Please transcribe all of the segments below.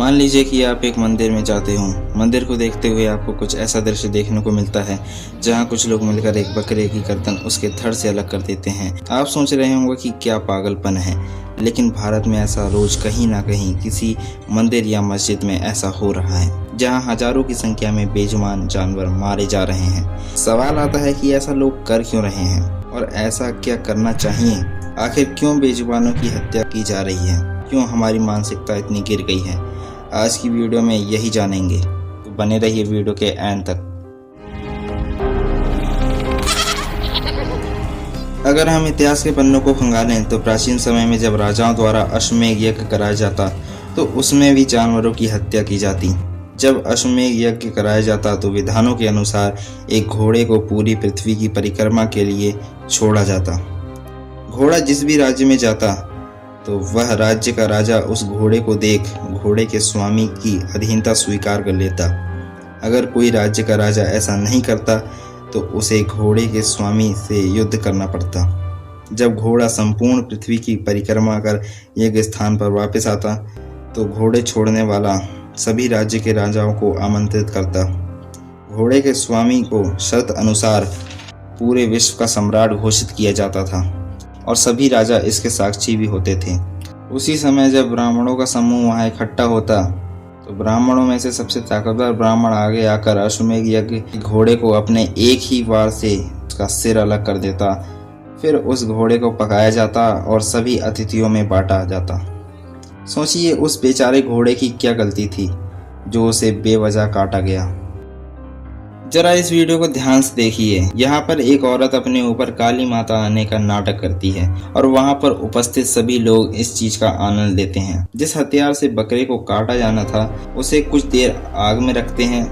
मान लीजिए कि आप एक मंदिर में जाते हो। मंदिर को देखते हुए आपको कुछ ऐसा दृश्य देखने को मिलता है जहां कुछ लोग मिलकर एक बकरे की गर्दन उसके धड़ से अलग कर देते हैं। आप सोच रहे होंगे कि क्या पागलपन है, लेकिन भारत में ऐसा रोज कहीं ना कहीं किसी मंदिर या मस्जिद में ऐसा हो रहा है, जहां हजारों की संख्या में बेजुबान जानवर मारे जा रहे हैं। सवाल आता है कि ऐसा लोग कर क्यों रहे हैं और ऐसा क्या करना चाहिए? आखिर क्यों बेजुबानों की हत्या की जा रही है? क्यों हमारी मानसिकता इतनी गिर गई है? आज की वीडियो में यही जानेंगे, तो बने रहिए वीडियो के एंड तक। अगर हम इतिहास के पन्नों को खंगालें तो प्राचीन समय में जब राजाओं द्वारा अश्वमेध यज्ञ कराया जाता तो उसमें भी जानवरों की हत्या की जाती। जब अश्वमेध यज्ञ कराया जाता तो विधानों के अनुसार एक घोड़े को पूरी पृथ्वी की परिक्रमा के लिए छोड़ा जाता। घोड़ा जिस भी राज्य में जाता तो वह राज्य का राजा उस घोड़े को देख घोड़े के स्वामी की अधीनता स्वीकार कर लेता। अगर कोई राज्य का राजा ऐसा नहीं करता तो उसे घोड़े के स्वामी से युद्ध करना पड़ता। जब घोड़ा संपूर्ण पृथ्वी की परिक्रमा कर यज्ञ स्थान पर वापस आता तो घोड़े छोड़ने वाला सभी राज्य के राजाओं को आमंत्रित करता। घोड़े के स्वामी को शर्त अनुसार पूरे विश्व का सम्राट घोषित किया जाता था और सभी राजा इसके साक्षी भी होते थे। उसी समय जब ब्राह्मणों का समूह वहां इकट्ठा होता तो ब्राह्मणों में से सबसे ताकतवर ब्राह्मण आगे आकर अश्वमेध यज्ञ घोड़े को अपने एक ही वार से उसका सिर अलग कर देता। फिर उस घोड़े को पकाया जाता और सभी अतिथियों में बांटा जाता। सोचिए उस बेचारे घोड़े की क्या गलती थी जो उसे बेवजह काटा गया। जरा इस वीडियो को ध्यान से देखिए। यहाँ पर एक औरत अपने ऊपर काली माता आने का नाटक करती है और वहाँ पर उपस्थित सभी लोग इस चीज का आनंद लेते हैं। जिस हथियार से बकरे को काटा जाना था उसे कुछ देर आग में रखते हैं।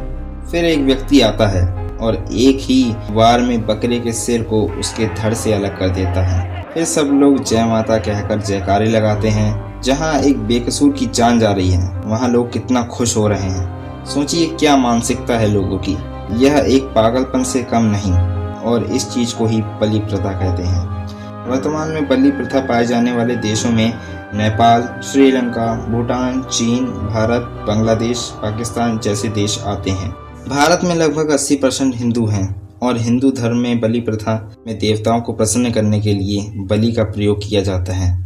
फिर एक व्यक्ति आता है और एक ही वार में बकरे के सिर को उसके धड़ से अलग कर देता है। फिर सब लोग जय माता कहकर जयकारे लगाते हैं। जहाँ एक बेकसूर की जान जा रही है वहाँ लोग कितना खुश हो रहे हैं। सोचिए क्या मानसिकता है लोगों की। यह एक पागलपन से कम नहीं और इस चीज को ही बलि प्रथा कहते हैं। वर्तमान में बलि प्रथा पाए जाने वाले देशों में नेपाल, श्रीलंका, भूटान, चीन, भारत, बांग्लादेश, पाकिस्तान जैसे देश आते हैं। भारत में लगभग 80% हिंदू हैं और हिंदू धर्म में बलि प्रथा में देवताओं को प्रसन्न करने के लिए बलि का प्रयोग किया जाता है।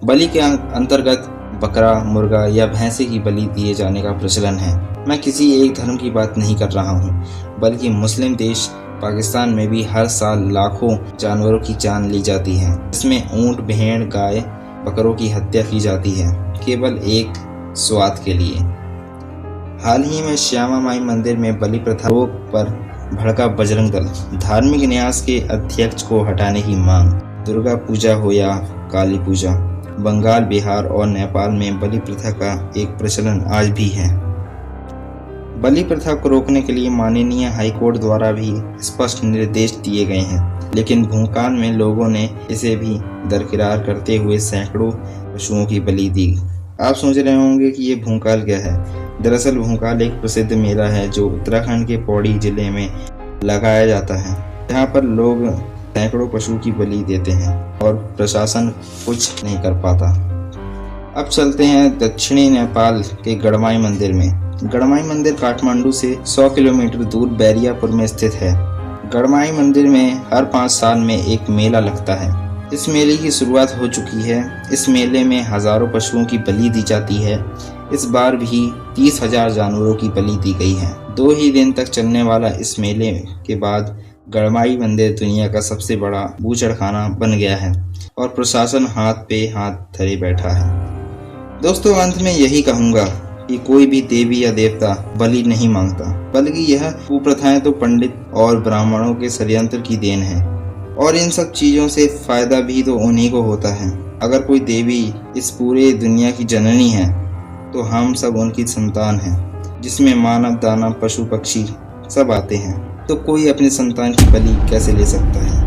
बलि के अंतर्गत बकरा, मुर्गा या भैंसे की बलि दिए जाने का प्रचलन है। मैं किसी एक धर्म की बात नहीं कर रहा हूँ, बल्कि मुस्लिम देश पाकिस्तान में भी हर साल लाखों जानवरों की जान ली जाती है। इसमें ऊंट, भेड़, गाय, बकरों की हत्या की जाती है केवल एक स्वाद के लिए। हाल ही में श्यामा माई मंदिर में बलि प्रथा पर भड़का बजरंग दल। धार्मिक न्यास के अध्यक्ष को हटाने की मांग। दुर्गा पूजा हो या काली पूजा, बंगाल, बिहार और नेपाल में बलि प्रथा का एक प्रचलन आज भी है। बलि प्रथा को रोकने के लिए माननीय हाईकोर्ट द्वारा भी स्पष्ट निर्देश दिए गए हैं, लेकिन भूकान में लोगों ने इसे भी दरकिरार करते हुए सैकड़ों पशुओं की बलि दी। आप सोच रहे होंगे कि ये भूकाल क्या है। दरअसल भूकाल एक प्रसिद्ध मेला है जो उत्तराखंड के पौड़ी जिले में लगाया जाता है। यहाँ पर लोग सैकड़ों पशु की बलि देते हैं और प्रशासन कुछ नहीं कर पाता। अब चलते हैं दक्षिणी नेपाल के गढ़माई मंदिर में। गढ़माई मंदिर काठमांडू से 100 किलोमीटर दूर बैरियापुर में स्थित है। गढ़माई मंदिर में हर 5 साल में एक मेला लगता है। इस मेले की शुरुआत हो चुकी है। इस मेले में हजारों पशुओं की बलि दी जाती है। इस बार भी 30,000 जानवरों की बलि दी गई है। 2 ही दिन तक चलने वाला इस मेले के बाद गढ़माई मंदिर दुनिया का सबसे बड़ा बूचड़खाना बन गया है और प्रशासन हाथ पे हाथ धरे बैठा है। दोस्तों, अंत में यही कहूँगा कि कोई भी देवी या देवता बलि नहीं मांगता, बल्कि यह कुप्रथाएं तो पंडित और ब्राह्मणों के षड्यंत्र की देन है और इन सब चीजों से फायदा भी तो उन्हीं को होता है। अगर कोई देवी इस पूरे दुनिया की जननी है तो हम सब उनकी संतान हैं, जिसमें मानव, दानव, पशु, पक्षी सब आते हैं। तो कोई अपनी संतान की बलि कैसे ले सकता है?